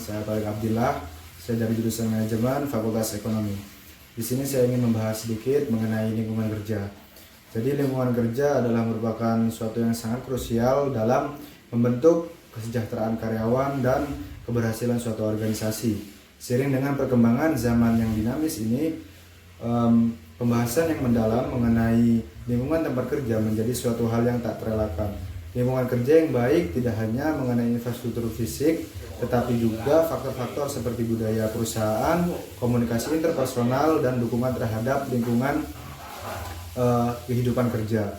saya Taufik Abdillah. Saya dari jurusan Manajemen Fakultas Ekonomi. Di sini saya ingin membahas sedikit mengenai lingkungan kerja. Jadi lingkungan kerja adalah merupakan suatu yang sangat krusial dalam membentuk kesejahteraan karyawan dan keberhasilan suatu organisasi. Seiring dengan perkembangan zaman yang dinamis ini, pembahasan yang mendalam mengenai lingkungan tempat kerja menjadi suatu hal yang tak terelakkan. Lingkungan kerja yang baik tidak hanya mengenai infrastruktur fisik, tetapi juga faktor-faktor seperti budaya perusahaan, komunikasi interpersonal, dan dukungan terhadap lingkungan kehidupan kerja.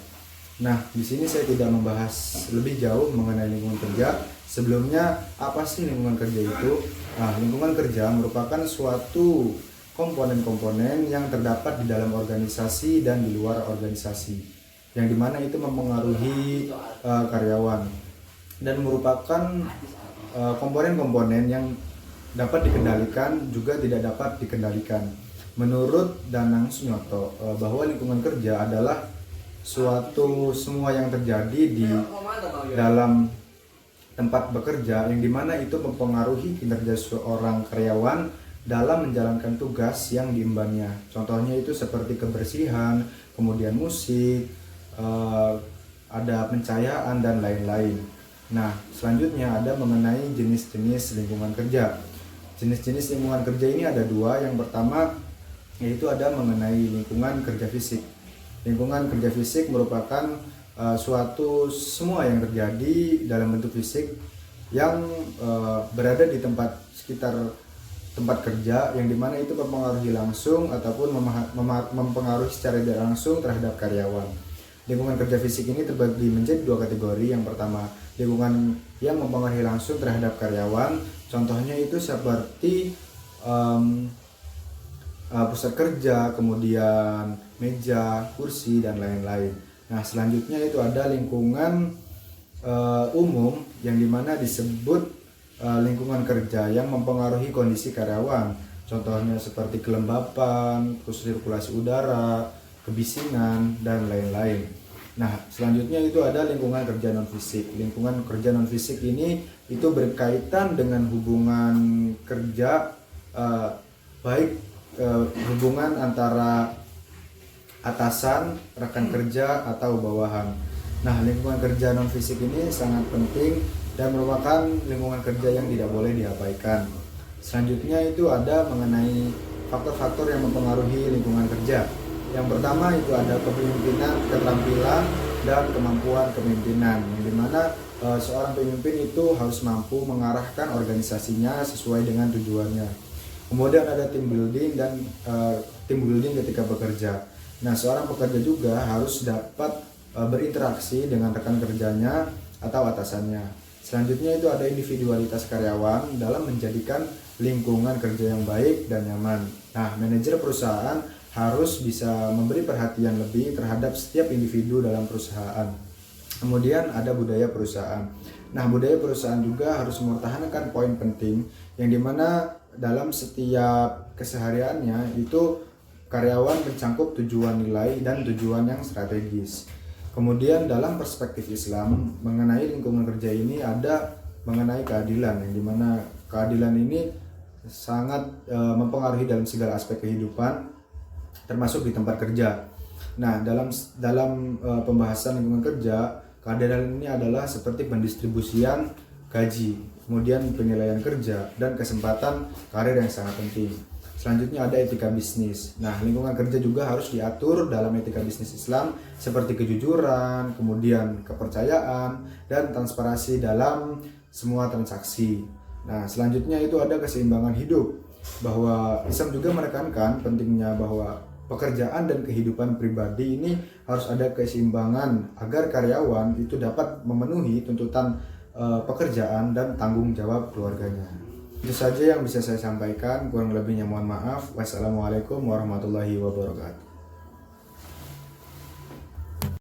Nah, di sini saya tidak membahas lebih jauh mengenai lingkungan kerja. Sebelumnya, apa sih lingkungan kerja itu? Nah, lingkungan kerja merupakan suatu komponen-komponen yang terdapat di dalam organisasi dan di luar organisasi, yang dimana itu mempengaruhi karyawan dan merupakan komponen-komponen yang dapat dikendalikan juga tidak dapat dikendalikan. Menurut Danang Sunyoto, bahwa lingkungan kerja adalah suatu semua yang terjadi di dalam tempat bekerja, yang dimana itu mempengaruhi kinerja seorang karyawan dalam menjalankan tugas yang diembannya. Contohnya itu seperti kebersihan, kemudian musik, ada pencahayaan dan lain-lain. Nah, selanjutnya ada mengenai jenis-jenis lingkungan kerja. Jenis-jenis lingkungan kerja ini ada dua. Yang pertama yaitu ada mengenai lingkungan kerja fisik. Lingkungan kerja fisik merupakan suatu semua yang terjadi dalam bentuk fisik yang berada di tempat sekitar tempat kerja, yang dimana itu mempengaruhi langsung ataupun mempengaruhi secara tidak langsung terhadap karyawan. Lingkungan kerja fisik ini terbagi menjadi dua kategori. Yang pertama, lingkungan yang mempengaruhi langsung terhadap karyawan. Contohnya itu seperti pusat kerja, kemudian meja, kursi, dan lain-lain. Nah, selanjutnya itu ada lingkungan umum, yang dimana disebut lingkungan kerja yang mempengaruhi kondisi karyawan. Contohnya seperti kelembapan, sirkulasi udara, kebisingan, dan lain-lain. Nah, selanjutnya itu ada lingkungan kerja non fisik. Lingkungan kerja non fisik ini itu berkaitan dengan hubungan kerja, baik hubungan antara atasan, rekan kerja, atau bawahan. Nah, lingkungan kerja non fisik ini sangat penting dan merupakan lingkungan kerja yang tidak boleh diabaikan. Selanjutnya itu ada mengenai faktor-faktor yang mempengaruhi lingkungan kerja. Yang pertama itu ada kepemimpinan, keterampilan, dan kemampuan kepemimpinan, yang dimana seorang pemimpin itu harus mampu mengarahkan organisasinya sesuai dengan tujuannya. Kemudian ada team building dan team building ketika bekerja. Nah, seorang pekerja juga harus dapat berinteraksi dengan rekan kerjanya atau atasannya. Selanjutnya itu ada individualitas karyawan dalam menjadikan lingkungan kerja yang baik dan nyaman. Nah, manajer perusahaan harus bisa memberi perhatian lebih terhadap setiap individu dalam perusahaan. Kemudian ada budaya perusahaan. Nah, budaya perusahaan juga harus mempertahankan poin penting, yang dimana dalam setiap kesehariannya itu karyawan mencangkup tujuan nilai dan tujuan yang strategis. Kemudian dalam perspektif Islam mengenai lingkungan kerja ini ada mengenai keadilan, yang dimana keadilan ini sangat mempengaruhi dalam segala aspek kehidupan, termasuk di tempat kerja. Nah, dalam pembahasan lingkungan kerja, keadilan ini adalah seperti pendistribusian gaji, kemudian penilaian kerja, dan kesempatan karir yang sangat penting. Selanjutnya ada etika bisnis. Nah, lingkungan kerja juga harus diatur dalam etika bisnis Islam seperti kejujuran, kemudian kepercayaan, dan transparansi dalam semua transaksi. Nah, selanjutnya itu ada keseimbangan hidup, bahwa Islam juga menekankan pentingnya bahwa pekerjaan dan kehidupan pribadi ini harus ada keseimbangan agar karyawan itu dapat memenuhi tuntutan pekerjaan dan tanggung jawab keluarganya. Itu saja yang bisa saya sampaikan, kurang lebihnya mohon maaf. Wassalamualaikum warahmatullahi wabarakatuh.